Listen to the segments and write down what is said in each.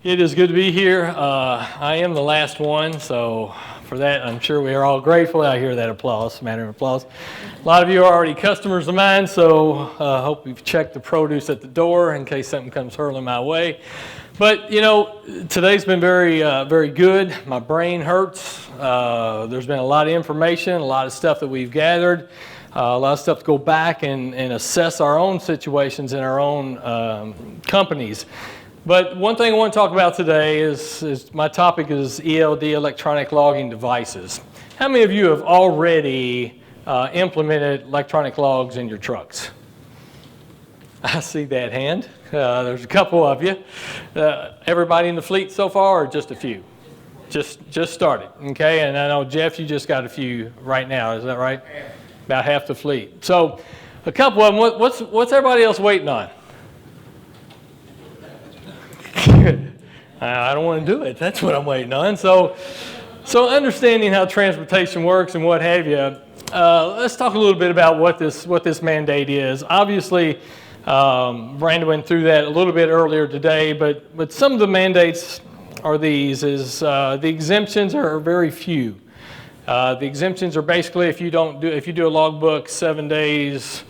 It is good to be here. I am the last one, so for that, I'm sure we are all grateful. I hear that applause, matter of applause. A lot of you are already customers of mine, so I hope you've checked the produce at the door in case something comes hurtling my way. But, you know, today's been very good. My brain hurts. There's been a lot of information, a lot of stuff that we've gathered, a lot of stuff to go back and assess our own situations in our own companies. But one thing I want to talk about today is my topic is ELD, electronic logging devices. How many of you have already implemented electronic logs in your trucks? I see that hand. There's a couple of you. Everybody in the fleet so far, or just a few? Just started, okay? And I know, Jeff, you just got a few right now, is that right? About half the fleet. So a couple of them, what's everybody else waiting on? I don't want to do it. That's what I'm waiting on. So understanding how transportation works and what have you, let's talk a little bit about what this mandate is. Obviously, Brandon went through that a little bit earlier today, but some of the mandates are these. The exemptions are very few. The exemptions are basically if you do a logbook 7 days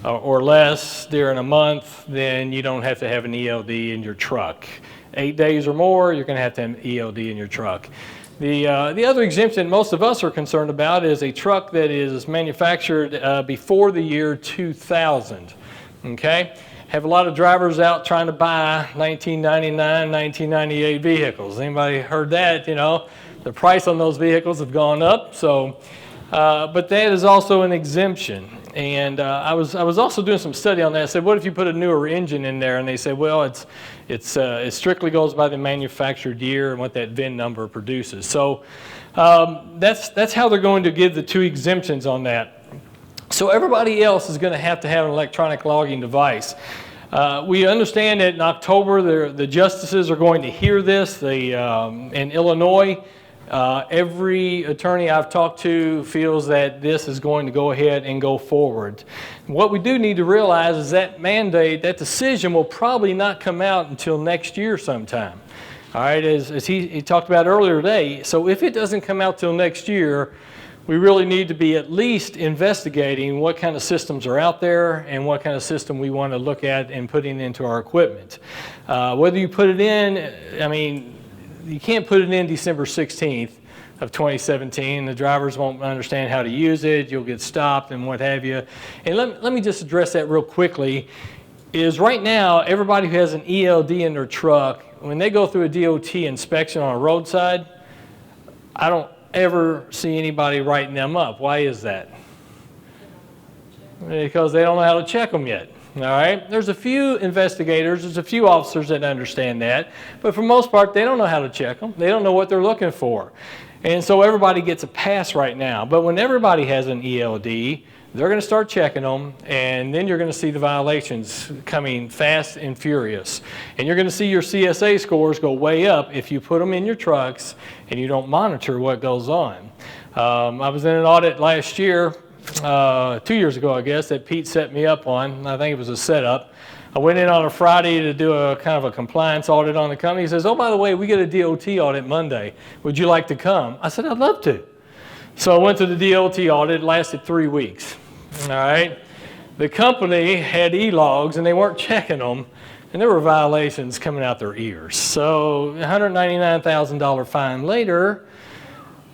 or less during a month, then you don't have to have an ELD in your truck. 8 days or more, you're going to have an ELD in your truck. The other exemption most of us are concerned about is a truck that is manufactured before the year 2000. Okay? Have a lot of drivers out trying to buy 1999, 1998 vehicles. Anybody heard that? You know, the price on those vehicles have gone up. So, but that is also an exemption. And I was also doing some study on that. I said, what if you put a newer engine in there? And they said, well, it strictly goes by the manufactured year and what that VIN number produces. So that's how they're going to give the two exemptions on that. So everybody else is going to have an electronic logging device. We understand that in October the justices are going to hear this. In Illinois, every attorney I've talked to feels that this is going to go ahead and go forward. What we do need to realize is that mandate, that decision will probably not come out until next year sometime. All right, as he talked about earlier today. So if it doesn't come out till next year, we really need to be at least investigating what kind of systems are out there and what kind of system we want to look at and putting into our equipment. Whether you put it in, I mean, you can't put it in December 16th of 2017. The drivers won't understand how to use it. You'll get stopped and what have you. And let me just address that real quickly. Is right now, everybody who has an ELD in their truck, when they go through a DOT inspection on a roadside, I don't ever see anybody writing them up. Why is that? Because they don't know how to check them yet. All right, there's a few investigators, there's a few officers that understand that, but for the most part, they don't know how to check them. They don't know what they're looking for. And so everybody gets a pass right now. But when everybody has an ELD, they're going to start checking them, and then you're going to see the violations coming fast and furious. And you're going to see your CSA scores go way up if you put them in your trucks and you don't monitor what goes on. I was in an audit last year, 2 years ago, I guess, that Pete set me up on. I think it was a setup. I went in on a Friday to do a kind of a compliance audit on the company. He says, oh, by the way, we get a DOT audit Monday. Would you like to come? I said, I'd love to. So I went to the DOT audit. It lasted 3 weeks. All right. The company had E-logs, and they weren't checking them, and there were violations coming out their ears. So $199,000 fine later,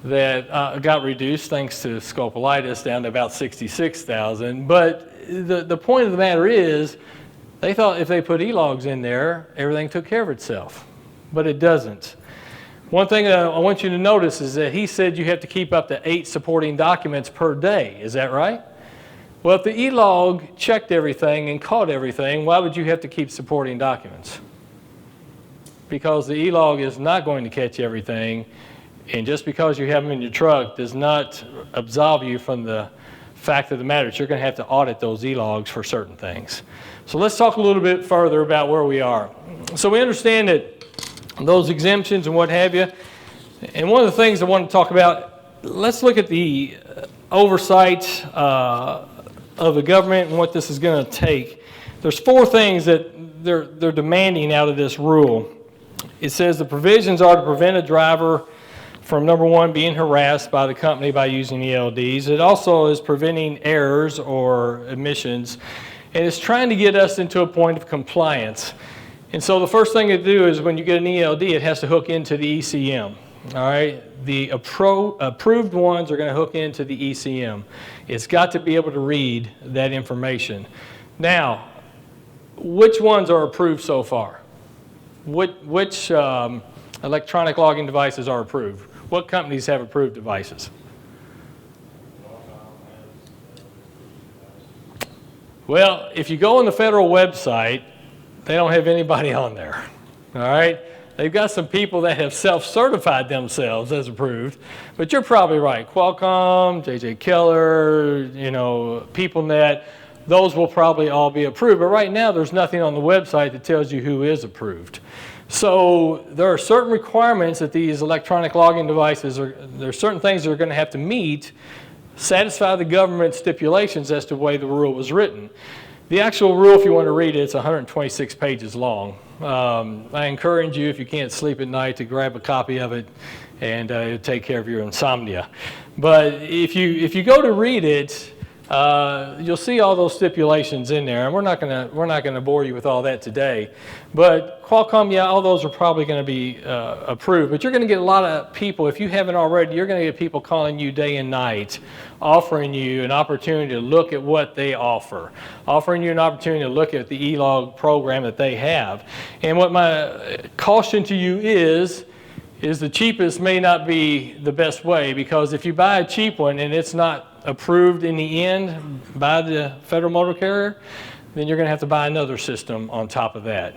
that got reduced thanks to scopolitis down to about $66,000. But the point of the matter is, they thought if they put E-logs in there, everything took care of itself. But it doesn't. One thing I want you to notice is that he said you have to keep up to 8 supporting documents per day. Is that right? Well, if the E-log checked everything and caught everything, why would you have to keep supporting documents? Because the E-log is not going to catch everything. And just because you have them in your truck does not absolve you from the fact of the matter that you're going to have to audit those E-logs for certain things. So let's talk a little bit further about where we are. So we understand that those exemptions and what have you. And one of the things I want to talk about, let's look at the oversight of the government and what this is going to take. There's 4 things that they're demanding out of this rule. It says the provisions are to prevent a driver from, number one, being harassed by the company by using ELDs. It also is preventing errors or omissions, and it's trying to get us into a point of compliance. And so the first thing to do is when you get an ELD, it has to hook into the ECM. All right, the approved ones are going to hook into the ECM. It's got to be able to read that information. Now, which ones are approved so far? Which electronic logging devices are approved? What companies have approved devices? Well, if you go on the federal website, they don't have anybody on there. All right? They've got some people that have self-certified themselves as approved, but you're probably right. Qualcomm, J.J. Keller, PeopleNet, those will probably all be approved. But right now, there's nothing on the website that tells you who is approved. So there are certain requirements that these electronic logging devices there are certain things they're going to have to meet, satisfy the government stipulations as to the way the rule was written. The actual rule, if you want to read it, it's 126 pages long. I encourage you, if you can't sleep at night, to grab a copy of it, and it'll take care of your insomnia. But if you go to read it, you'll see all those stipulations in there, and we're not gonna bore you with all that today. But Qualcomm, yeah, all those are probably going to be approved. But you're going to get a lot of people, if you haven't already, you're going to get people calling you day and night, offering you an opportunity to look at what they offer, offering you an opportunity to look at the E-log program that they have. And what my caution to you is the cheapest may not be the best way, because if you buy a cheap one and it's not approved in the end by the federal motor carrier, then you're going to have to buy another system on top of that.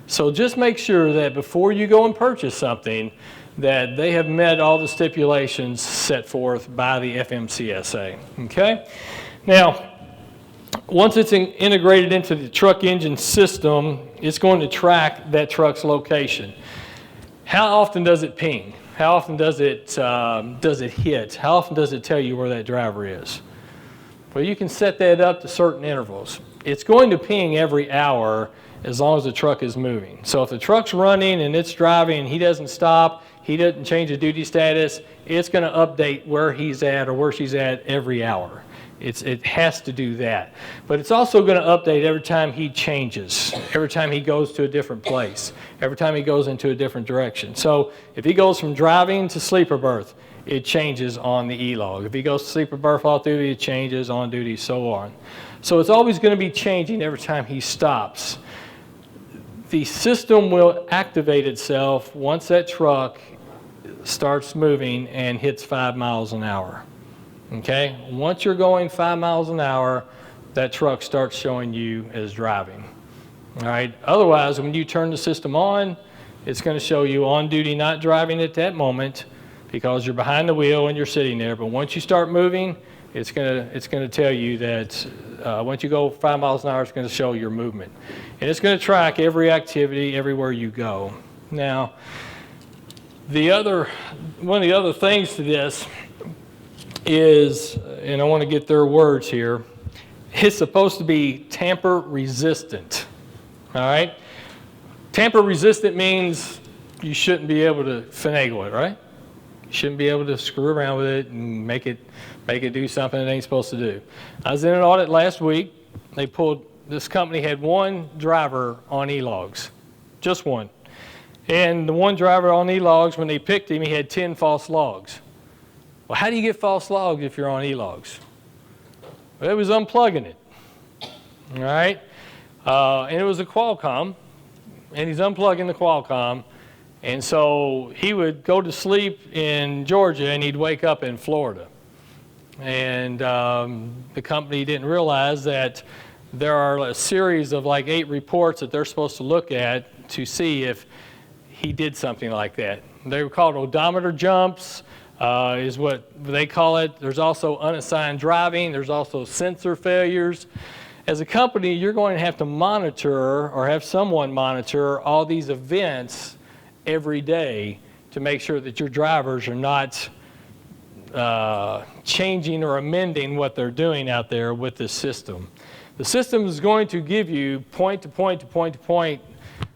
So just make sure that before you go and purchase something, that they have met all the stipulations set forth by the FMCSA, okay? Now, once it's integrated into the truck engine system, it's going to track that truck's location. How often does it ping? How often does it hit? How often does it tell you where that driver is? Well, you can set that up to certain intervals. It's going to ping every hour as long as the truck is moving. So if the truck's running and it's driving and he doesn't stop, he doesn't change the duty status, it's going to update where he's at or where she's at every hour. It has to do that. But it's also going to update every time he changes, every time he goes to a different place, every time he goes into a different direction. So if he goes from driving to sleeper berth, it changes on the E-log. If he goes to sleeper berth off duty, it changes on duty, so on. So it's always going to be changing every time he stops. The system will activate itself once that truck starts moving and hits 5 miles an hour. Okay? Once you're going 5 miles an hour, that truck starts showing you as driving. All right? Otherwise, when you turn the system on, it's going to show you on duty, not driving at that moment, because you're behind the wheel and you're sitting there. But once you start moving, it's going to tell you that once you go 5 miles an hour, it's going to show your movement. And it's going to track every activity everywhere you go. Now, one of the other things to this is, and I want to get their words here, it's supposed to be tamper resistant. All right? Tamper resistant means you shouldn't be able to finagle it, right? You shouldn't be able to screw around with it and make it do something it ain't supposed to do. I was in an audit last week. This company had one driver on E-logs, just one. And the one driver on E-logs, when they picked him, he had 10 false logs. Well, how do you get false logs if you're on E-logs? Well, it was unplugging it, all right? And it was a Qualcomm, and he's unplugging the Qualcomm. And so he would go to sleep in Georgia and he'd wake up in Florida. And the company didn't realize that there are a series of like 8 reports that they're supposed to look at to see if he did something like that. They were called odometer jumps, is what they call it. There's also unassigned driving. There's also sensor failures. As a company, you're going to have to monitor or have someone monitor all these events every day to make sure that your drivers are not changing or amending what they're doing out there with this system. The system is going to give you point-to-point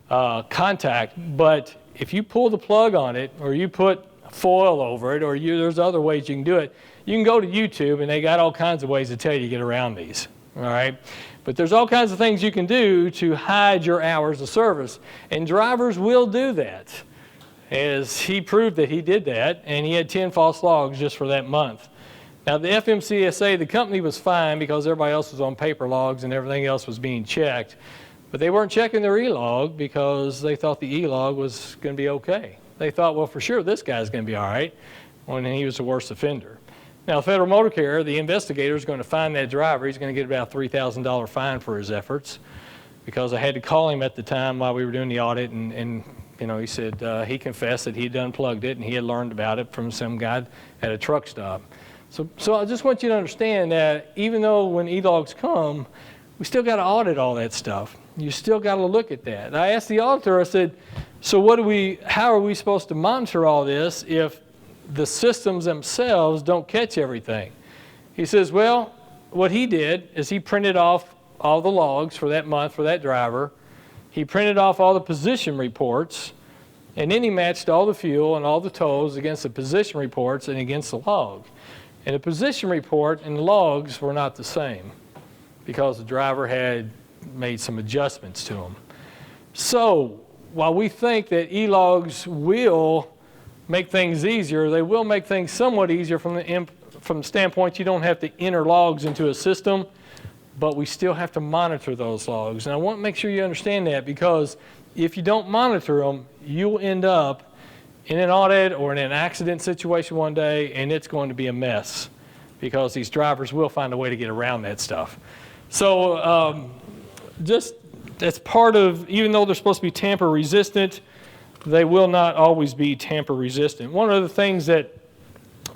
contact, but if you pull the plug on it, or you put foil over it, or there's other ways you can do it. You can go to YouTube, and they got all kinds of ways to tell you to get around these, all right? But there's all kinds of things you can do to hide your hours of service, and drivers will do that, as he proved that he did that, and he had 10 false logs just for that month. Now, the FMCSA, the company was fine because everybody else was on paper logs and everything else was being checked, but they weren't checking their E-log because they thought the E-log was going to be okay. They thought, well, for sure, this guy's going to be all right, when he was the worst offender. Now, Federal Motor Care, the investigator is going to find that driver. He's going to get about a $3,000 fine for his efforts, because I had to call him at the time while we were doing the audit, and you know, he said he confessed that he had unplugged it and he had learned about it from some guy at a truck stop. So I just want you to understand that even though when E-logs come, we still got to audit all that stuff. You still got to look at that. And I asked the auditor, I said, so how are we supposed to monitor all this if the systems themselves don't catch everything? He says, well, what he did is he printed off all the logs for that month for that driver. He printed off all the position reports, and then he matched all the fuel and all the tolls against the position reports and against the log. And the position report and the logs were not the same because the driver had made some adjustments to them. So while we think that E-logs will make things easier, they will make things somewhat easier from the standpoint you don't have to enter logs into a system, but we still have to monitor those logs. And I want to make sure you understand that, because if you don't monitor them, you'll end up in an audit or in an accident situation one day, and it's going to be a mess because these drivers will find a way to get around that stuff. So just that's part of, even though they're supposed to be tamper resistant, they will not always be tamper resistant. One of the things that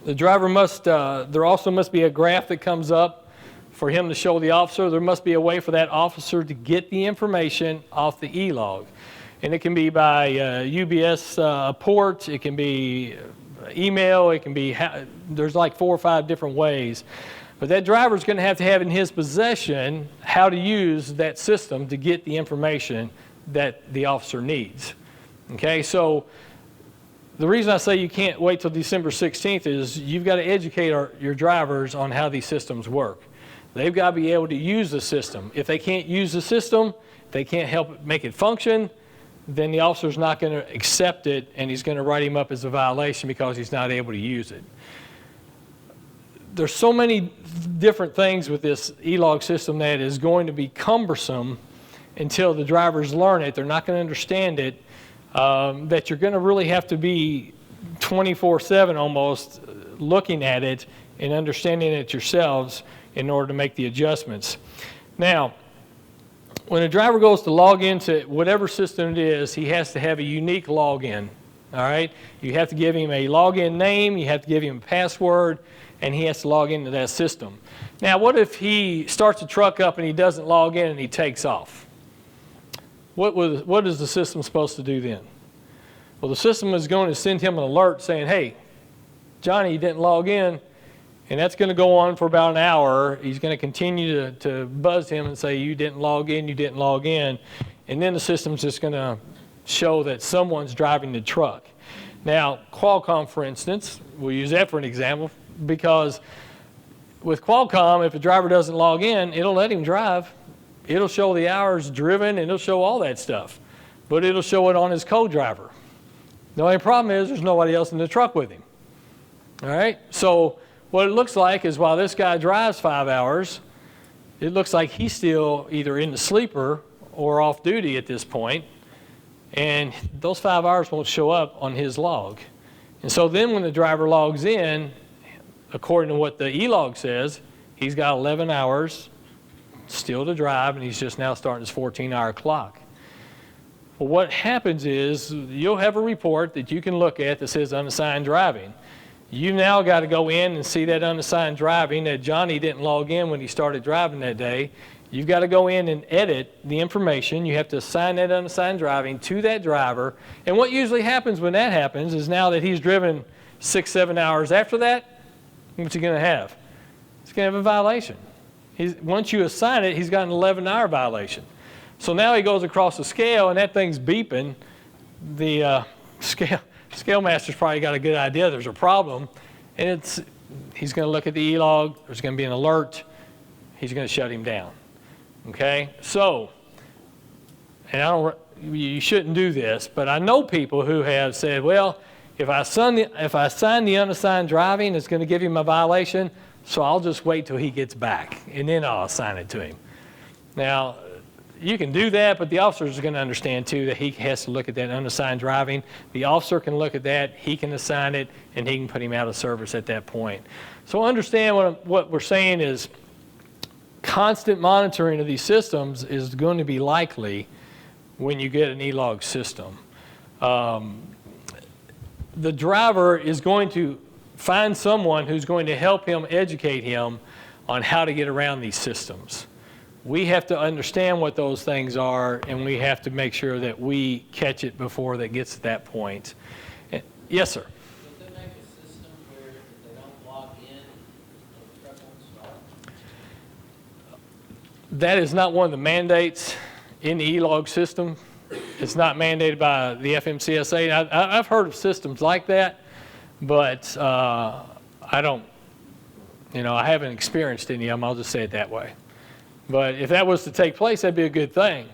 the driver must, there also must be a graph that comes up for him to show the officer. There must be a way for that officer to get the information off the E-log. And it can be by UBS port, it can be email, it can be, there's like 4 or 5 different ways. But that driver's going to have in his possession how to use that system to get the information that the officer needs. Okay, so the reason I say you can't wait till December 16th is you've got to educate your drivers on how these systems work. They've got to be able to use the system. If they can't use the system, they can't help make it function, then the officer's not going to accept it, and he's going to write him up as a violation because he's not able to use it. There's so many different things with this E-log system that is going to be cumbersome until the drivers learn it. They're not going to understand it, that you're going to really have to be 24/7 almost looking at it and understanding it yourselves in order to make the adjustments. Now, when a driver goes to log into whatever system it is, he has to have a unique login, all right? You have to give him a login name, you have to give him a password, and he has to log into that system. Now, what if he starts the truck up and he doesn't log in and he takes off? What is the system supposed to do then? Well, the system is going to send him an alert saying, hey, Johnny, you didn't log in. And that's going to go on for about an hour. He's going to continue to buzz him and say, you didn't log in, you didn't log in. And then the system's just going to show that someone's driving the truck. Now, Qualcomm, for instance, we'll use that for an example, because with Qualcomm, if a driver doesn't log in, it'll let him drive. It'll show the hours driven, and it'll show all that stuff. But it'll show it on his co-driver. The only problem is there's nobody else in the truck with him. All right? So what it looks like is while this guy drives 5 hours, it looks like he's still either in the sleeper or off duty at this point, and those 5 hours won't show up on his log. And so then when the driver logs in, according to what the E-log says, he's got 11 hours still to drive, and he's just now starting his 14-hour clock. Well, what happens is you'll have a report that you can look at that says unassigned driving. You now got to go in and see that unassigned driving that Johnny didn't log in when he started driving that day. You've got to go in and edit the information. You have to assign that unassigned driving to that driver. And what usually happens when that happens is now that he's driven 6-7 hours after that, what's he going to have? He's going to have a violation. Once you assign it, he's got an 11-hour violation. So now he goes across the scale and that thing's beeping. The scale master's probably got a good idea there's a problem, and he's going to look at the E-log, there's going to be an alert, he's going to shut him down. Okay? So, and you shouldn't do this, but I know people who have said, well, if I assign the unassigned driving, it's going to give him a violation, so I'll just wait till he gets back, and then I'll assign it to him. Now, you can do that, but the officer is going to understand, too, that he has to look at that unassigned driving. The officer can look at that, he can assign it, and he can put him out of service at that point. So understand what we're saying is constant monitoring of these systems is going to be likely when you get an E-log system. The driver is going to find someone who's going to help him, educate him on how to get around these systems. We have to understand what those things are, and we have to make sure that we catch it before that gets to that point. Yes, sir? Does it make a system where if they don't log in, the truck won't start? That is not one of the mandates in the E-log system. It's not mandated by the FMCSA. I've heard of systems like that, but I haven't experienced any of them. I'll just say it that way. But if that was to take place, that'd be a good thing.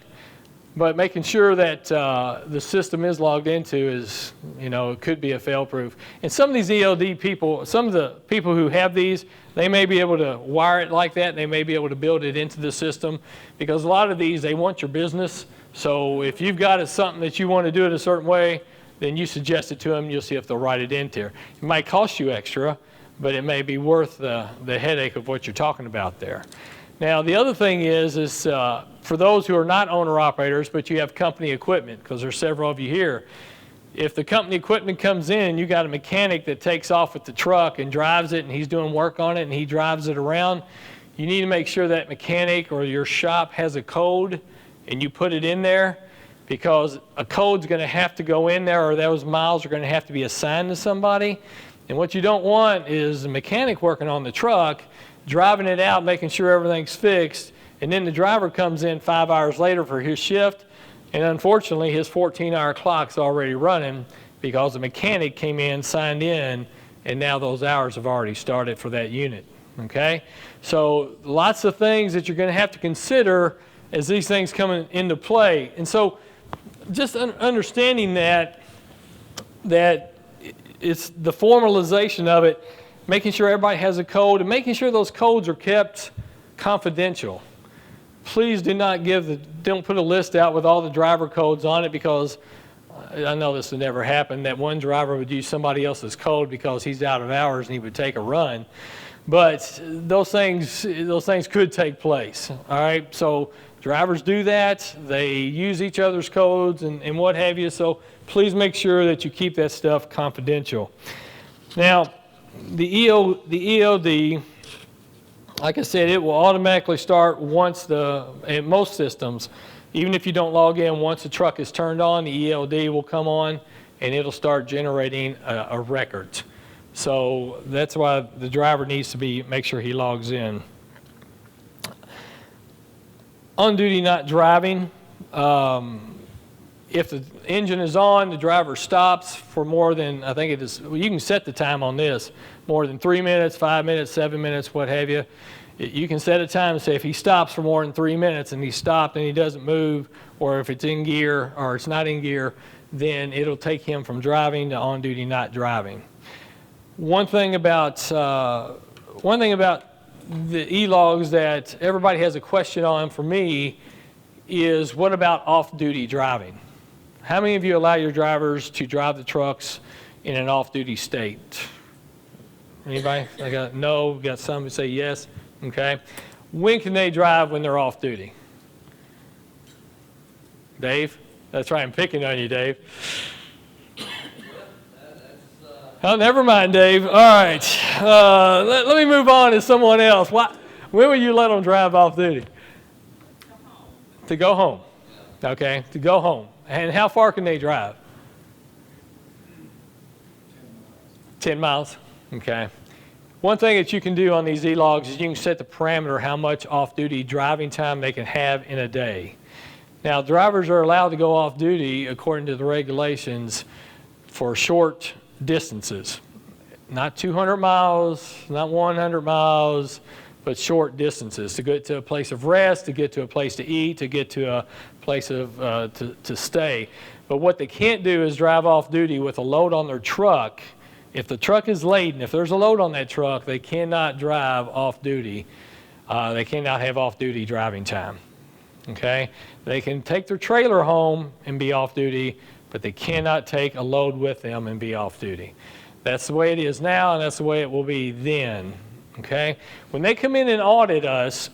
But making sure that the system is logged into is, it could be a fail-proof. And some of these ELD people, some of the people who have these, they may be able to wire it like that. They may be able to build it into the system, because a lot of these, they want your business. So if you've got something that you want to do it a certain way, then you suggest it to them. You'll see if they'll write it into there. It might cost you extra, but it may be worth the headache of what you're talking about there. Now, the other thing is for those who are not owner-operators, but you have company equipment, because there's several of you here, if the company equipment comes in, you got a mechanic that takes off with the truck and drives it, and he's doing work on it, and he drives it around, you need to make sure that mechanic or your shop has a code, and you put it in there, because a code's going to have to go in there, or those miles are going to have to be assigned to somebody. And what you don't want is a mechanic working on the truck, driving it out, making sure everything's fixed, and then the driver comes in 5 hours later for his shift, and unfortunately his 14-hour clock's already running because the mechanic came in, signed in, and now those hours have already started for that unit. Okay? So lots of things that you're going to have to consider as these things come into play. And so just understanding that it's the formalization of it, making sure everybody has a code, and making sure those codes are kept confidential. Please do not don't put a list out with all the driver codes on it, because I know this would never happen, that one driver would use somebody else's code because he's out of hours and he would take a run. But those things could take place. All right, so drivers do that. They use each other's codes and what have you. So please make sure that you keep that stuff confidential. Now, the ELD, like I said, it will automatically start once in most systems, even if you don't log in, once the truck is turned on, the ELD will come on and it'll start generating a record. So that's why the driver needs to make sure he logs in. On duty, not driving. If the engine is on, the driver stops for more than, I think it is, you can set the time on this, more than 3 minutes, 5 minutes, 7 minutes, what have you. You can set a time and say if he stops for more than 3 minutes and he stopped and he doesn't move, or if it's in gear or it's not in gear, then it'll take him from driving to on duty, not driving. One thing about the E-logs that everybody has a question on for me is, what about off-duty driving? How many of you allow your drivers to drive the trucks in an off-duty state? Anybody? I got no. Got some who say yes. Okay. When can they drive when they're off-duty? Dave? That's right. I'm picking on you, Dave. Oh, never mind, Dave. All right. Let me move on to someone else. When will you let them drive off-duty? To go home. Okay. To go home. And how far can they drive? 10 miles. Okay. One thing that you can do on these E-logs is you can set the parameter how much off-duty driving time they can have in a day. Now, drivers are allowed to go off-duty according to the regulations for short distances. Not 200 miles, not 100 miles, but short distances, to get to a place of rest, to get to a place to eat, to get to a place of to stay. But what they can't do is drive off duty with a load on their truck. If the truck is laden, if there's a load on that truck, they cannot drive off duty. They cannot have off-duty driving time. Okay? They can take their trailer home and be off duty, but they cannot take a load with them and be off duty. That's the way it is now, and that's the way it will be then. Okay? When they come in and audit us,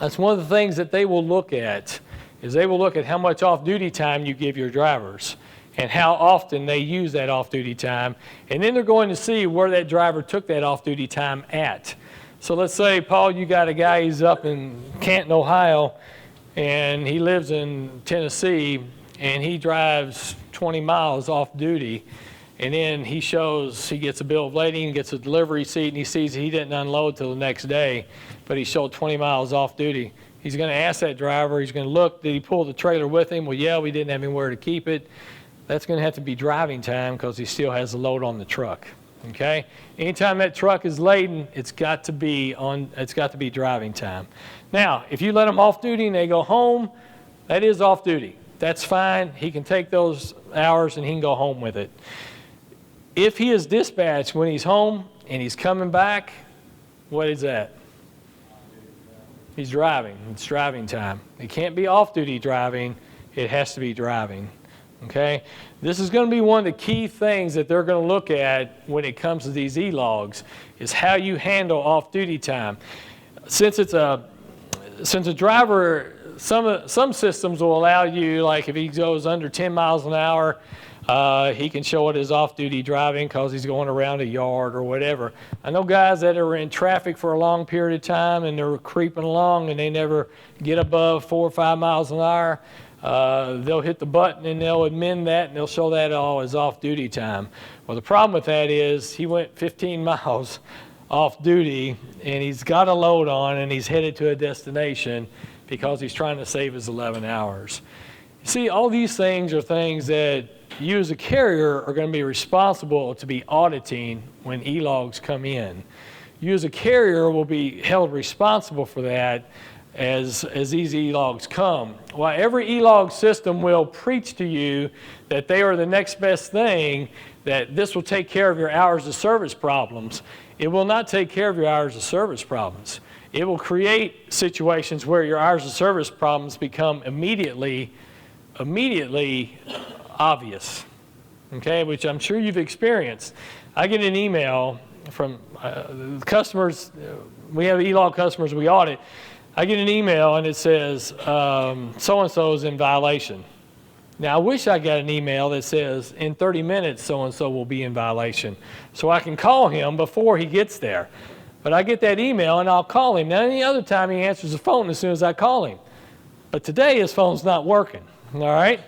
that's one of the things that they will look at, is they will look at how much off-duty time you give your drivers and how often they use that off-duty time. And then they're going to see where that driver took that off-duty time at. So let's say, Paul, you got a guy, he's up in Canton, Ohio, and he lives in Tennessee, and he drives 20 miles off duty. And then he gets a bill of lading, gets a delivery receipt, and he sees he didn't unload till the next day, but he showed 20 miles off duty. He's going to ask that driver, he's going to look, did he pull the trailer with him? Well, yeah, we didn't have anywhere to keep it. That's going to have to be driving time because he still has a load on the truck. Okay? Anytime that truck is laden, it's got to be driving time. Now, if you let them off duty and they go home, that is off duty. That's fine. He can take those hours and he can go home with it. If he is dispatched when he's home and he's coming back, what is that? He's driving. It's driving time. It can't be off-duty driving. It has to be driving. Okay? This is going to be one of the key things that they're going to look at when it comes to these E-logs, is how you handle off-duty time. Since a driver, some systems will allow you, like if he goes under 10 miles an hour, he can show it as off-duty driving because he's going around a yard or whatever. I know guys that are in traffic for a long period of time and they're creeping along and they never get above 4 or 5 miles an hour. They'll hit the button and they'll amend that and they'll show that all as off-duty time. Well, the problem with that is he went 15 miles off duty and he's got a load on and he's headed to a destination because he's trying to save his 11 hours. See, all these things are things that you as a carrier are going to be responsible to be auditing when E-logs come in. You as a carrier will be held responsible for that as these E-logs come. While every E-log system will preach to you that they are the next best thing, that this will take care of your hours of service problems, it will not take care of your hours of service problems. It will create situations where your hours of service problems become immediately obvious, okay, which I'm sure you've experienced. I get an email from customers, we have E-log customers we audit. I get an email and it says, so-and-so is in violation. Now, I wish I got an email that says, in 30 minutes, so-and-so will be in violation, so I can call him before he gets there. But I get that email and I'll call him. Now, any other time he answers the phone as soon as I call him. But today his phone's not working, all right?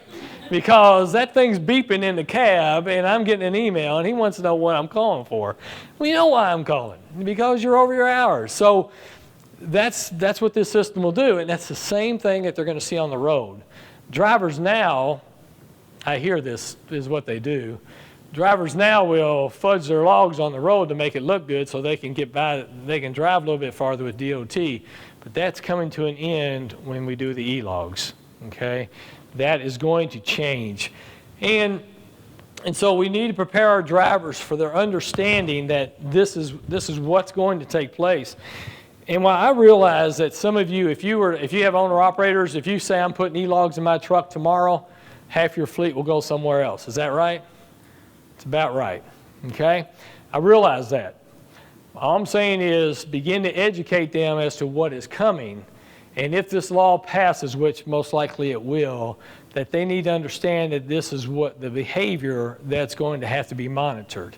Because that thing's beeping in the cab and I'm getting an email and he wants to know what I'm calling for. Well, you know why I'm calling, because you're over your hours. So that's what this system will do, and that's the same thing that they're going to see on the road. Drivers now, I hear this is what they do. Drivers now will fudge their logs on the road to make it look good so they can get by, they can drive a little bit farther with DOT. But that's coming to an end when we do the E-logs, okay? That is going to change. And so we need to prepare our drivers for their understanding that this is what's going to take place. And while I realize that some of you, if you have owner-operators, if you say I'm putting E-logs in my truck tomorrow, half your fleet will go somewhere else. Is that right? It's about right, okay? I realize that. All I'm saying is begin to educate them as to what is coming. And if this law passes, which most likely it will, that they need to understand that this is what the behavior that's going to have to be monitored.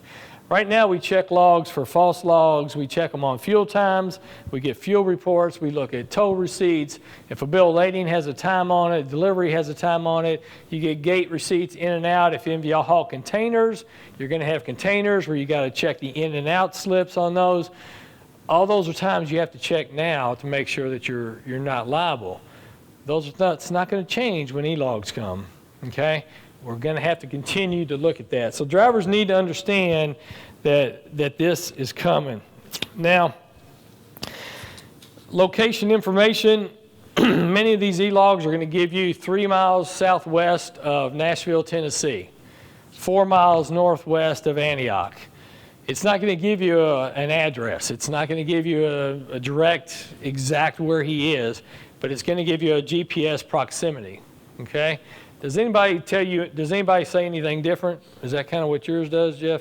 Right now we check logs for false logs, we check them on fuel times, we get fuel reports, we look at tow receipts. If a bill of lading has a time on it, delivery has a time on it, you get gate receipts in and out. If any of y'all haul containers, you're going to have containers where you got to check the in and out slips on those. All those are times you have to check now to make sure that you're not liable. It's not going to change when E-logs come, okay? We're going to have to continue to look at that. So drivers need to understand that this is coming. Now, location information, many of these E-logs are going to give you 3 miles southwest of Nashville, Tennessee, 4 miles northwest of Antioch. It's not going to give you an address. It's not going to give you a direct, exact where he is, but it's going to give you a GPS proximity, okay? Does anybody say anything different? Is that kind of what yours does, Jeff?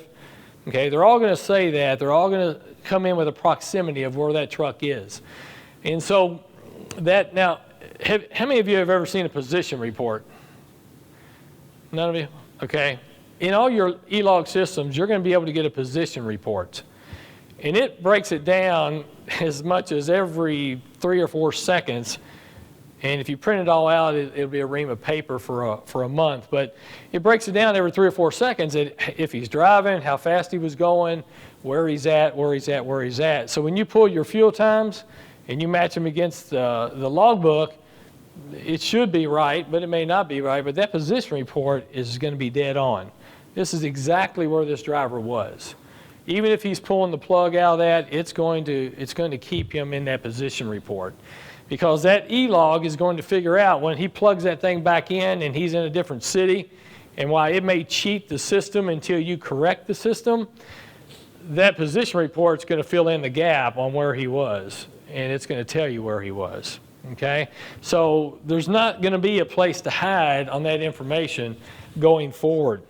Okay, they're all going to say that. They're all going to come in with a proximity of where that truck is. And so that, now, how many of you have ever seen a position report? None of you? Okay. In all your E-log systems, you're going to be able to get a position report. And it breaks it down as much as every 3 or 4 seconds. And if you print it all out, it'll be a ream of paper for a month. But it breaks it down every 3 or 4 seconds, if he's driving, how fast he was going, where he's at, where he's at, where he's at. So when you pull your fuel times and you match them against the logbook, it should be right, but it may not be right. But that position report is going to be dead on. This is exactly where this driver was. Even if he's pulling the plug out of that, it's going to keep him in that position report. Because that E-log is going to figure out when he plugs that thing back in and he's in a different city, and while it may cheat the system until you correct the system, that position report is going to fill in the gap on where he was, and it's going to tell you where he was. Okay? So there's not going to be a place to hide on that information going forward.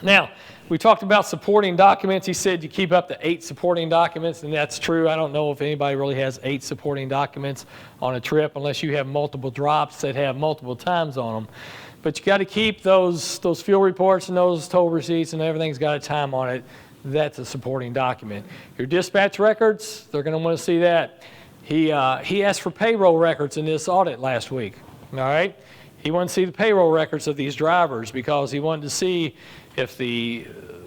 Now, we talked about supporting documents. He said you keep up to 8 supporting documents, and that's true. I don't know if anybody really has 8 supporting documents on a trip unless you have multiple drops that have multiple times on them. But you got to keep those fuel reports and those toll receipts, and everything's got a time on it. That's a supporting document. Your dispatch records, they're going to want to see that. He asked for payroll records in this audit last week. All right? He wanted to see the payroll records of these drivers because he wanted to see if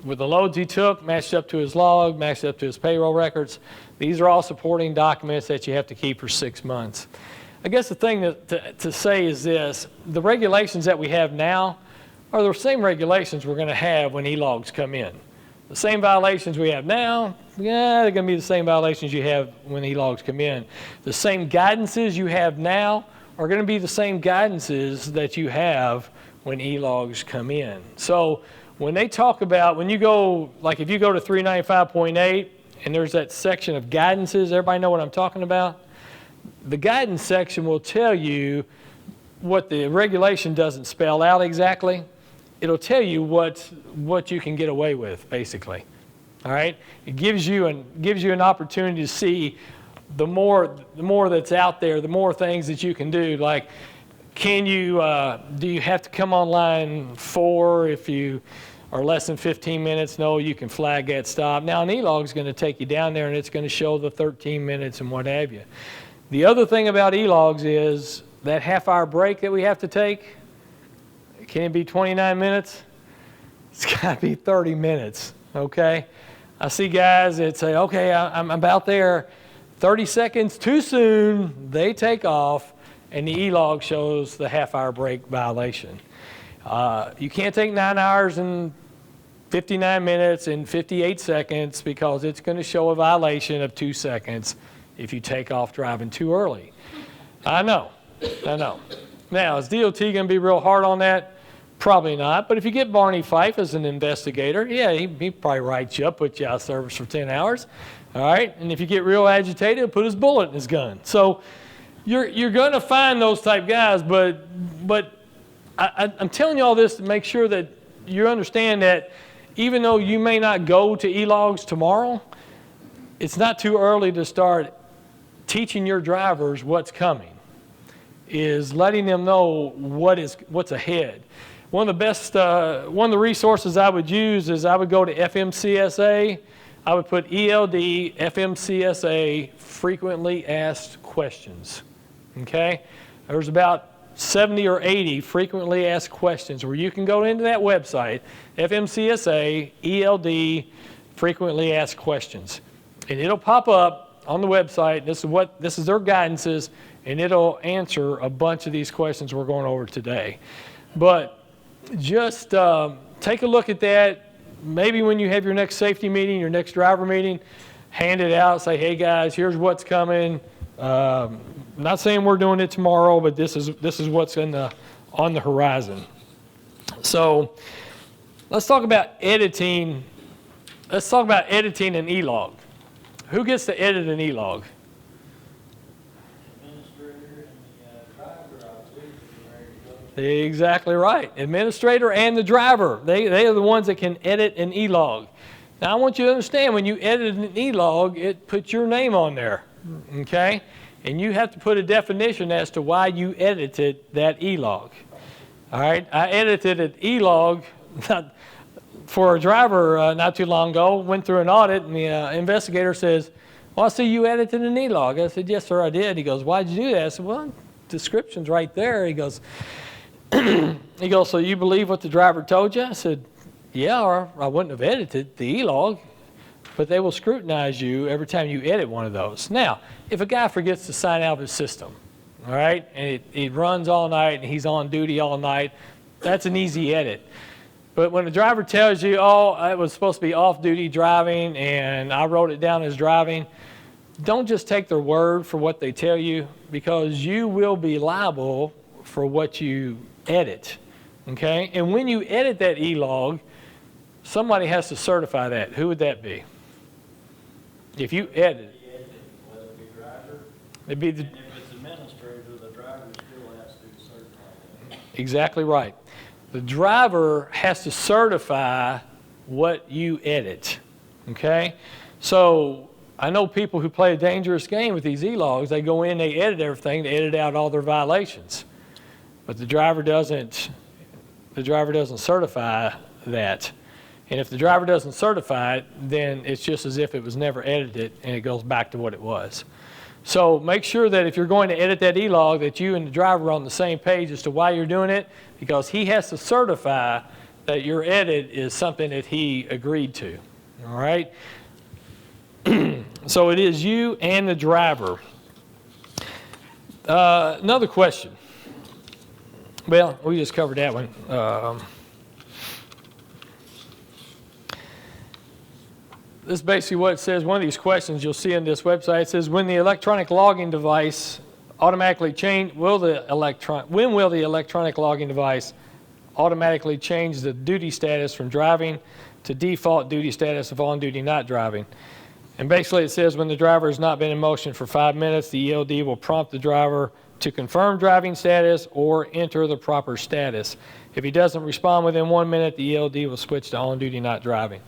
with the loads he took matched up to his log, matched up to his payroll records. These are all supporting documents that you have to keep for 6 months. I guess the thing to say is this: the regulations that we have now are the same regulations we're going to have when E-logs come in. The same violations we have now, yeah, they're going to be the same violations you have when E-logs come in. The same guidances you have now are going to be the same guidances that you have when E-logs come in. So when they talk about, when you go, like if you go to 395.8 and there's that section of guidances, everybody know what I'm talking about? The guidance section will tell you what the regulation doesn't spell out exactly. It'll tell you what you can get away with, basically. All right? It gives you an opportunity to see the more that's out there, the more things that you can do. Like, do you have to come on line 4 if you are less than 15 minutes? No, you can flag that stop. Now, an E-log is going to take you down there, and it's going to show the 13 minutes and what have you. The other thing about E-logs is that half-hour break that we have to take. Can it be 29 minutes? It's got to be 30 minutes, okay? I see guys that say, okay, I'm about there. 30 seconds too soon, they take off, and the E-log shows the half-hour break violation. You can't take 9 hours and 59 minutes and 58 seconds because it's going to show a violation of 2 seconds if you take off driving too early. I know. Now, is DOT going to be real hard on that? Probably not. But if you get Barney Fife as an investigator, yeah, he probably writes you up, put you out of service for 10 hours. All right? And if you get real agitated, he'll put his bullet in his gun. So you're going to find those type guys, but I'm telling you all this to make sure that you understand that even though you may not go to E-logs tomorrow, it's not too early to start teaching your drivers what's coming, is letting them know what's ahead. One of the resources I would use is I would go to FMCSA. I would put ELD, FMCSA, frequently asked questions. Okay? There's about 70 or 80 frequently asked questions where you can go into that website, FMCSA, ELD, frequently asked questions. And it'll pop up on the website. This is their guidances, and it'll answer a bunch of these questions we're going over today. But just take a look at that. Maybe when you have your next safety meeting, your next driver meeting, hand it out, say, hey guys, here's what's coming. Not saying we're doing it tomorrow, but this is what's on the horizon. So let's talk about editing. Let's talk about editing an E-log. Who gets to edit an E-log? Administrator and the driver, I believe, is ready to go. Exactly right. Administrator and the driver. They are the ones that can edit an E-log. Now I want you to understand, when you edit an E-log, it puts your name on there, okay? And you have to put a definition as to why you edited that E-log. All right, I edited an E-log for a driver not too long ago, went through an audit, and the investigator says, well, I see you edited an E-log. I said, yes, sir, I did. He goes, why'd you do that? I said, well, description's right there. He goes, so you believe what the driver told you? I said, yeah, or I wouldn't have edited the E-log, but they will scrutinize you every time you edit one of those. Now, if a guy forgets to sign out of his system, all right, and it runs all night and he's on duty all night, that's an easy edit. But when the driver tells you, oh, I was supposed to be off-duty driving and I wrote it down as driving, don't just take their word for what they tell you, because you will be liable for what you edit, okay? And when you edit that E-log, somebody has to certify that. Who would that be? If you edit, Whether it be driver, it'd be the, and if it's administrator, the driver still has to certify that. exactly right. The driver has to certify what you edit, okay? So I know people who play a dangerous game with these E-logs. They go in, they edit everything, they edit out all their violations. But the driver doesn't certify that. And if the driver doesn't certify it, then it's just as if it was never edited and it goes back to what it was. So make sure that if you're going to edit that E-log, that you and the driver are on the same page as to why you're doing it, because he has to certify that your edit is something that he agreed to, all right? So it is you and the driver. Another question. Well, we just covered that one. This is basically what it says. One of these questions you'll see on this website, it says, when the electronic logging device automatically change, when will the electronic logging device automatically change the duty status from driving to default duty status of on duty not driving? And basically it says, when the driver has not been in motion for 5 minutes, the ELD will prompt the driver to confirm driving status or enter the proper status. If he doesn't respond within 1 minute, the ELD will switch to on duty not driving.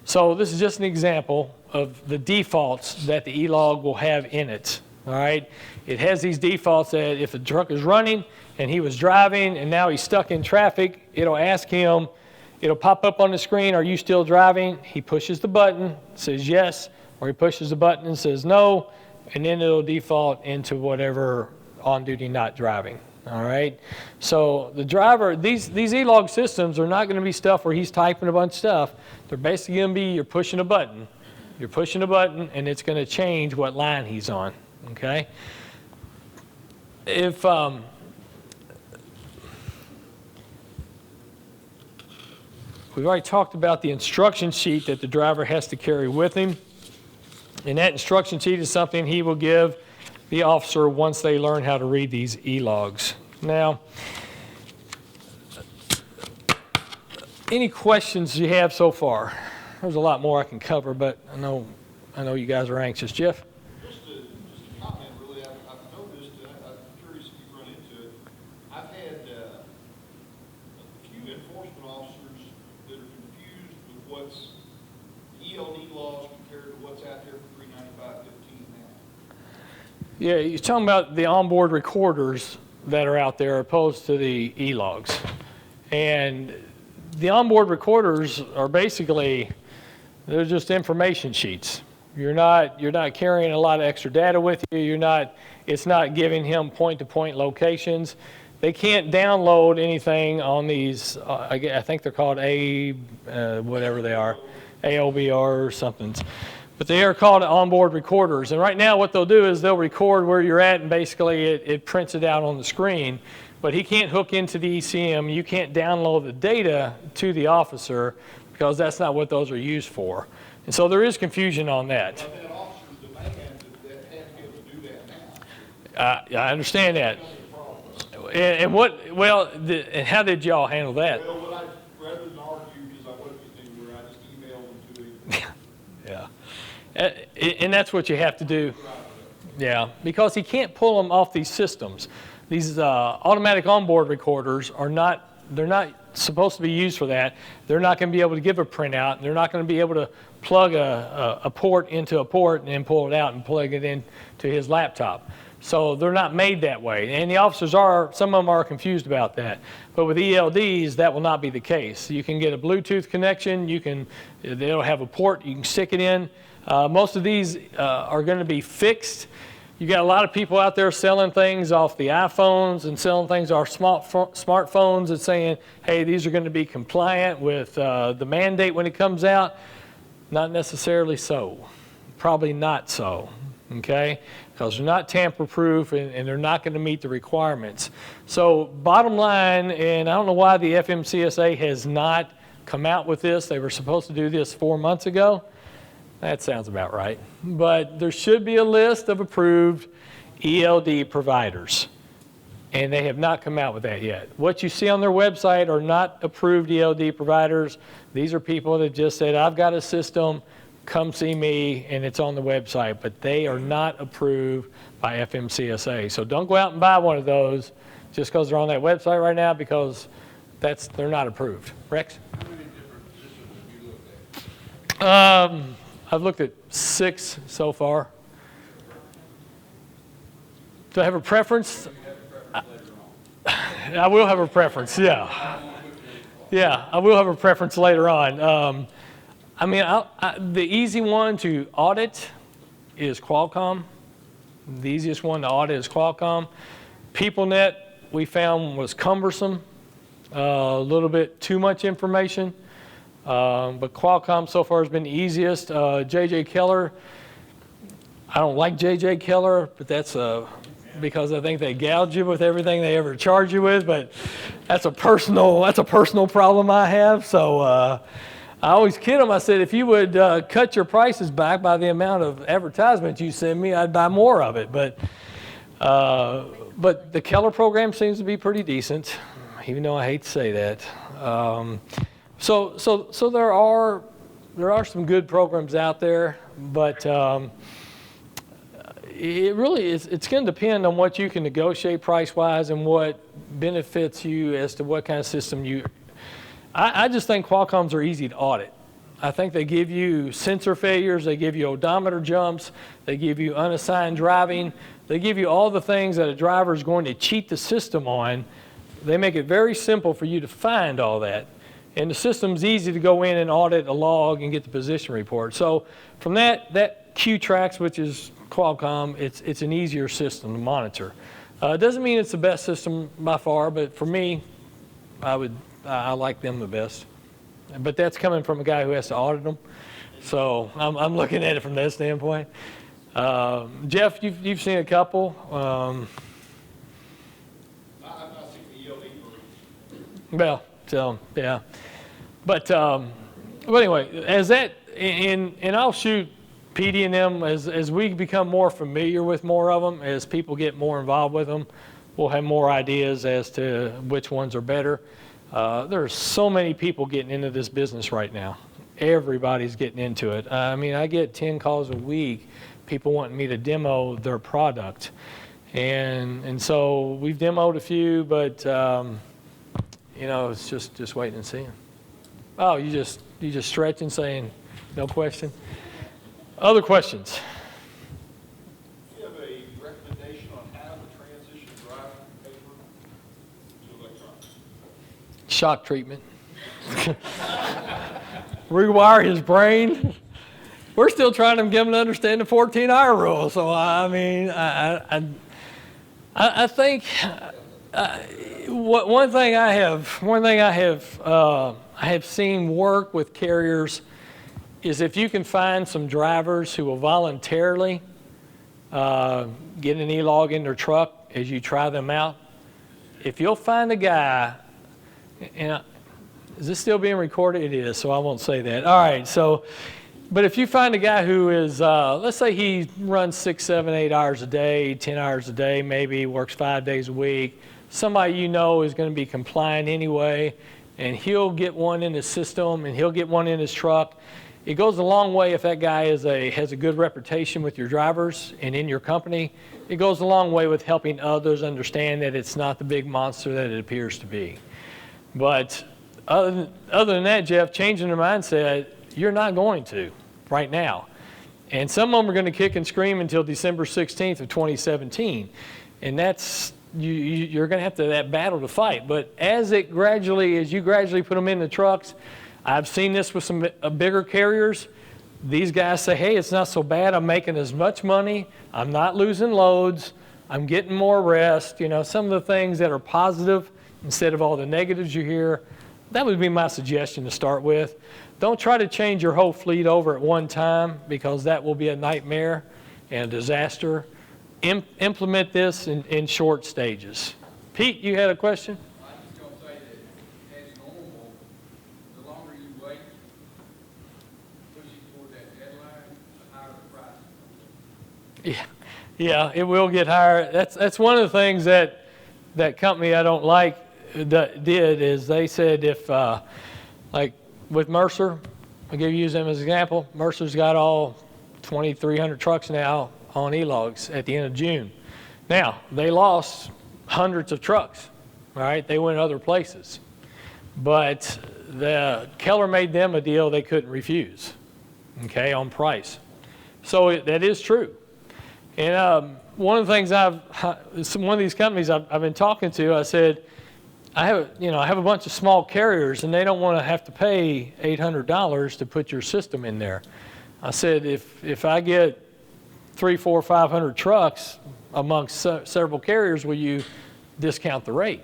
So this is just an example of the defaults that the E-log will have in it, all right? It has these defaults that if the truck is running and he was driving and now he's stuck in traffic, it'll ask him, it'll pop up on the screen, are you still driving? He pushes the button, says yes, or he pushes the button and says no, and then it'll default into whatever on duty not driving. All right, so the driver, these E-log systems are not going to be stuff where he's typing a bunch of stuff. They're basically going to be, you're pushing a button, and it's going to change what line he's on. Okay. If we've already talked about the instruction sheet that the driver has to carry with him, and that instruction sheet is something he will give the officer once they learn how to read these E-logs. Now, any questions you have so far? There's a lot more I can cover, but I know you guys are anxious. Jeff? Just a comment, really. I've noticed, I'm curious if you've run into it. I've had a few enforcement officers that are confused with what's ELD laws compared to what's out there for 395.15 now. Yeah, you're talking about the onboard recorders that are out there opposed to the E-logs. And the onboard recorders are basically, they're just information sheets. You're not carrying a lot of extra data with you. It's not giving him point-to-point locations. They can't download anything on these, I think they're called whatever they are, AOBR or something. But they are called onboard recorders. And right now what they'll do is they'll record where you're at, and basically it prints it out on the screen. but he can't hook into the ECM. You can't download the data to the officer because that's not what those are used for. And so there is confusion on that. But that officer's demand that has to be able to do that now. I understand that. And what, well, and how did y'all handle that? Well, rather than argue, because I wasn't getting anywhere, I just emailed them to him. Yeah. And that's what you have to do. Yeah, because he can't pull them off these systems. These automatic onboard recorders are not, they're not supposed to be used for that. They're not going to be able to give a printout. They're not going to be able to plug a port into a port and then pull it out and plug it into his laptop. So they're not made that way. And the officers are, some of them are confused about that. But with ELDs, that will not be the case. You can get a Bluetooth connection. They'll have a port you can stick it in. Most of these are going to be fixed. You got a lot of people out there selling things off the iPhones and selling things off smartphones and saying, hey, these are going to be compliant with the mandate when it comes out. Not necessarily so. Probably not so, okay? Because they're not tamper-proof and they're not going to meet the requirements. So bottom line, and I don't know why the FMCSA has not come out with this. They were supposed to do this 4 months ago. That sounds about right. But there should be a list of approved ELD providers. And they have not come out with that yet. What you see on their website are not approved ELD providers. These are people that just said, I've got a system, come see me, and it's on the website. But they are not approved by FMCSA. So don't go out and buy one of those just because they're on that website right now, because they're not approved. Rex? How many different systems have you looked at? I've looked at 6 so far. Do I have a preference? I will have a preference, yeah. Yeah, I will have a preference later on. I mean, the easy one to audit is Qualcomm. The easiest one to audit is Qualcomm. PeopleNet, we found, was cumbersome, a little bit too much information. But Qualcomm so far has been the easiest. J.J. Keller, I don't like J.J. Keller, but that's because I think they gouge you with everything they ever charge you with. But that's a personal problem I have. So I always kid them. I said, if you would cut your prices back by the amount of advertisements you send me, I'd buy more of it. But the Keller program seems to be pretty decent, even though I hate to say that. So there are some good programs out there, but it really is. It's going to depend on what you can negotiate price-wise and what benefits you as to what kind of system you. I just think Qualcomms are easy to audit. I think they give you sensor failures, they give you odometer jumps, they give you unassigned driving, they give you all the things that a driver is going to cheat the system on. They make it very simple for you to find all that. And the system's easy to go in and audit a log and get the position report. So from that Q-Trax, which is Qualcomm, it's an easier system to monitor. It doesn't mean it's the best system by far, but for me, I like them the best. But that's coming from a guy who has to audit them. So I'm looking at it from that standpoint. Jeff, you've seen a couple. I've not seen the ELD version. Well, so yeah. But anyway, as that, and I'll shoot PD and them as we become more familiar with more of them, as people get more involved with them, we'll have more ideas as to which ones are better. There's so many people getting into this business right now. Everybody's getting into it. I mean, I get 10 calls a week, people wanting me to demo their product. And so we've demoed a few, but you know, it's just waiting and seeing. Oh, you just stretching, saying no question. Other questions? Do you have a recommendation on how to transition driving from paper to electronic? Shock treatment. Rewire his brain. We're still trying to get him to understand the 14-hour rule. So I mean, I think one thing I have seen work with carriers is if you can find some drivers who will voluntarily get an e-log in their truck as you try them out, if you'll find a guy, and is this still being recorded? It is, so I won't say that. All right, so, but if you find a guy who is, let's say he runs 6, 7, 8 hours a day, 10 hours a day, maybe works 5 days a week, somebody you know is going to be compliant anyway, and he'll get one in his system and he'll get one in his truck. It goes a long way if that guy has a good reputation with your drivers and in your company. It goes a long way with helping others understand that it's not the big monster that it appears to be. But other than that, Jeff, changing their mindset, you're not going to right now. And some of them are going to kick and scream until December 16th of 2017. And that's, you're going to have that battle to fight. But as you gradually put them in the trucks, I've seen this with some bigger carriers. These guys say, hey, it's not so bad. I'm making as much money. I'm not losing loads. I'm getting more rest. You know, some of the things that are positive instead of all the negatives you hear. That would be my suggestion to start with. Don't try to change your whole fleet over at one time, because that will be a nightmare and a disaster. Implement this in short stages. Pete, you had a question? I'm just going to say that as normal, the longer you wait, pushing toward that deadline, the higher the price. Yeah, it will get higher. That's one of the things that company I don't like did is they said if, like with Mercer, I'll use them as an example. Mercer's got all 2,300 trucks now on E-logs at the end of June. Now, they lost hundreds of trucks, right? They went other places. But Keller made them a deal they couldn't refuse, okay, on price. So that is true. And one of the things one of these companies I've been talking to, I said, I have a bunch of small carriers and they don't want to have to pay $800 to put your system in there. I said, if I get 300, 400, 500 trucks amongst several carriers, will you discount the rate?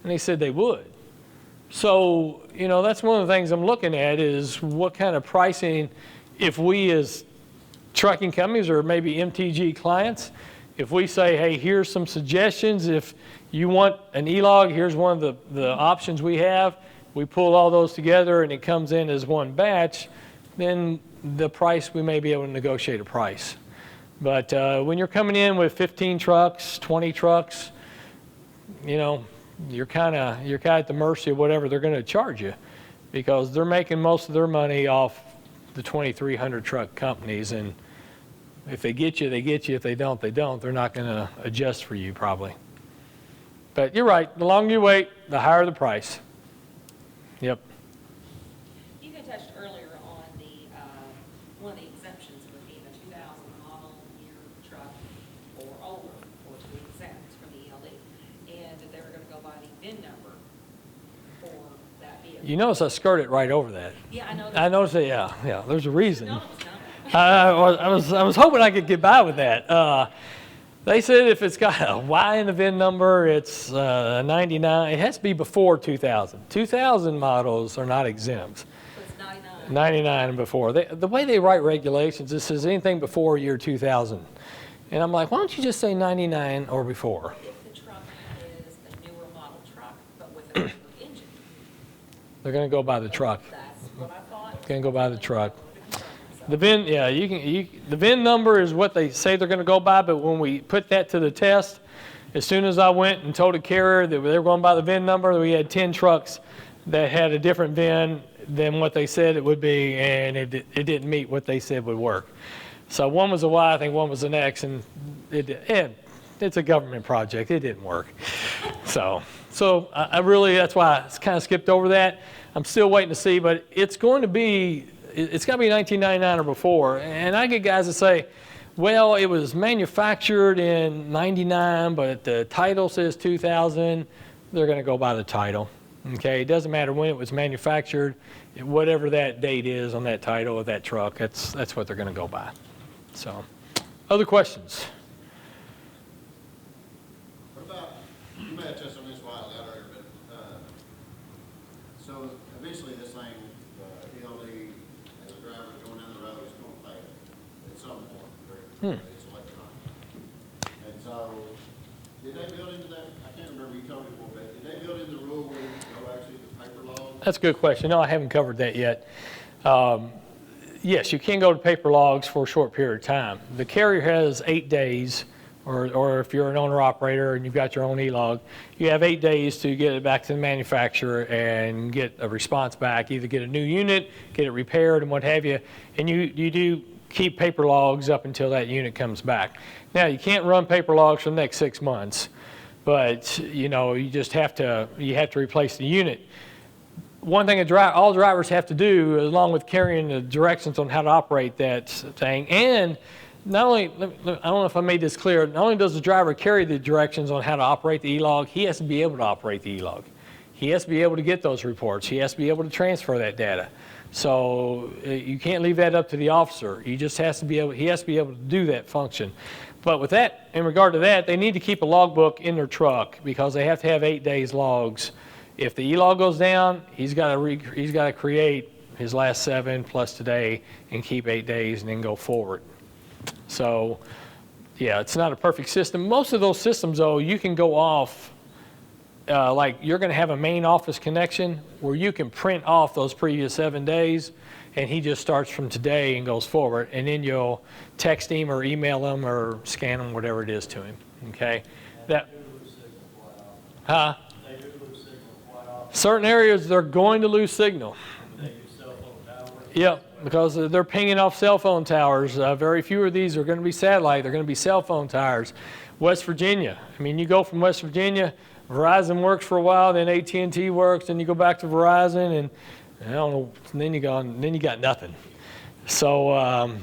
And they said they would. So, that's one of the things I'm looking at is what kind of pricing, if we as trucking companies or maybe MTG clients, if we say, hey, here's some suggestions. If you want an E-log, here's one of the options we have. We pull all those together and it comes in as one batch, then the price, we may be able to negotiate a price. But when you're coming in with 15 trucks, 20 trucks, you're kind of at the mercy of whatever they're going to charge you, because they're making most of their money off the 2,300 truck companies. And if they get you, they get you. If they don't, they don't. They're not going to adjust for you probably. But you're right. The longer you wait, the higher the price. Yep. You had touched earlier on one of the exemptions would be the 2000 model year truck or older, or to be exempt from the ELD, and that they were going to go by the VIN number for that vehicle. You notice I skirted right over that. Yeah, I know. I noticed that. Yeah. There's a reason. No, it was coming. I was hoping I could get by with that. They said if it's got a Y in the VIN number, it's 99. It has to be before 2000. 2000 models are not exempt. So it's 99. 99 and before. The way they write regulations, it says anything before year 2000. And I'm like, why don't you just say 99 or before? If the truck is a newer model truck, but with a newer engine. They're going to go by the truck. That's what I thought. Going to go by the truck. The VIN, yeah, the VIN number is what they say they're going to go by, but when we put that to the test, as soon as I went and told a carrier that they were going by the VIN number, we had 10 trucks that had a different VIN than what they said it would be, and it didn't meet what they said would work. So one was a Y, I think one was an X, and it's a government project. It didn't work. So I really, that's why I kind of skipped over that. I'm still waiting to see, but it's got to be 1999 or before. And I get guys that say, well, it was manufactured in 99, but the title says 2000. They're going to go by the title. Okay, it doesn't matter when it was manufactured, whatever that date is on that title of that truck, that's what they're going to go by. So, other questions? What about, you may have touched on this a while earlier, but so eventually this thing, the ELD, as a driver going down the road, is going to pay it at some point. It's electronic. And so Did they build into that, I can't remember, you told me before, but did they build in the rule where you can go actually to paper logs? That's a good question. No, I haven't covered that yet. Yes, you can go to paper logs for a short period of time. The carrier has 8 days, or if you're an owner-operator and you've got your own e-log, you have 8 days to get it back to the manufacturer and get a response back, either get a new unit, get it repaired and what have you, and you do keep paper logs up until that unit comes back. Now, you can't run paper logs for the next 6 months, but you know, you just have to replace the unit. One thing all drivers have to do, along with carrying the directions on how to operate that thing, and not only, I don't know if I made this clear, not only does the driver carry the directions on how to operate the e-log, he has to be able to operate the e-log. He has to be able to get those reports. He has to be able to transfer that data. So you can't leave that up to the officer. He has to be able to do that function. But with that, in regard to that, they need to keep a logbook in their truck because they have to have 8 days logs. If the e-log goes down, he's got to create his last 7 plus today and keep 8 days and then go forward. So, yeah, it's not a perfect system. Most of those systems, though, you can go off, like you're going to have a main office connection where you can print off those previous 7 days, and he just starts from today and goes forward, and then you'll text him or email him or scan him, whatever it is to him. Okay? Huh? Certain areas, they're going to lose signal. Yep, because they're pinging off cell phone towers. Very few of these are going to be satellite. They're going to be cell phone towers. West Virginia. I mean, you go from West Virginia, Verizon works for a while, then AT&T works, then you go back to Verizon, and I don't know, and then you got nothing. So,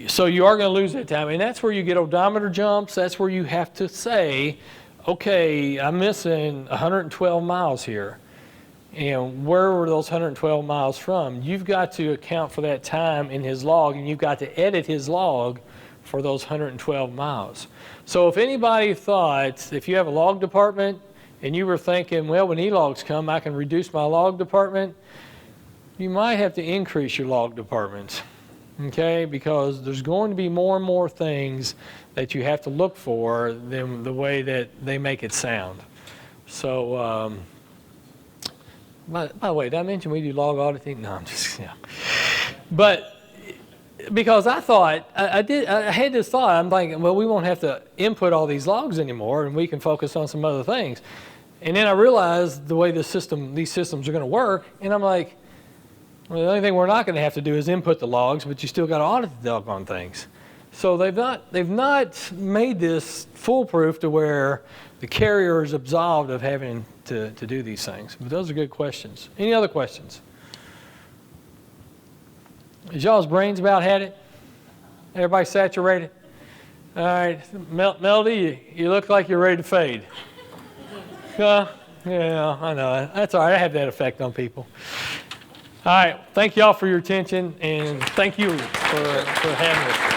so you are going to lose that time, and that's where you get odometer jumps. That's where you have to say, okay, I'm missing 112 miles here. And where were those 112 miles from? You've got to account for that time in his log, and you've got to edit his log for those 112 miles. So if anybody thought, if you have a log department and you were thinking, well, when e-logs come, I can reduce my log department, you might have to increase your log department, okay? Because there's going to be more and more things that you have to look for than the way that they make it sound. So, by the way, did I mention we do log auditing? No, I'm just, yeah. But because I thought, I had this thought, I'm thinking, well, we won't have to input all these logs anymore and we can focus on some other things. And then I realized the way these systems are going to work, and I'm like, well, the only thing we're not going to have to do is input the logs, but you still got to audit the doggone things. So they've not made this foolproof to where the carrier is absolved of having to do these things. But those are good questions. Any other questions? Is y'all's brains about had it? Everybody saturated? All right, Melody, you look like you're ready to fade. Yeah, I know. That's all right. I have that effect on people. All right, thank y'all for your attention, and thank you for having us.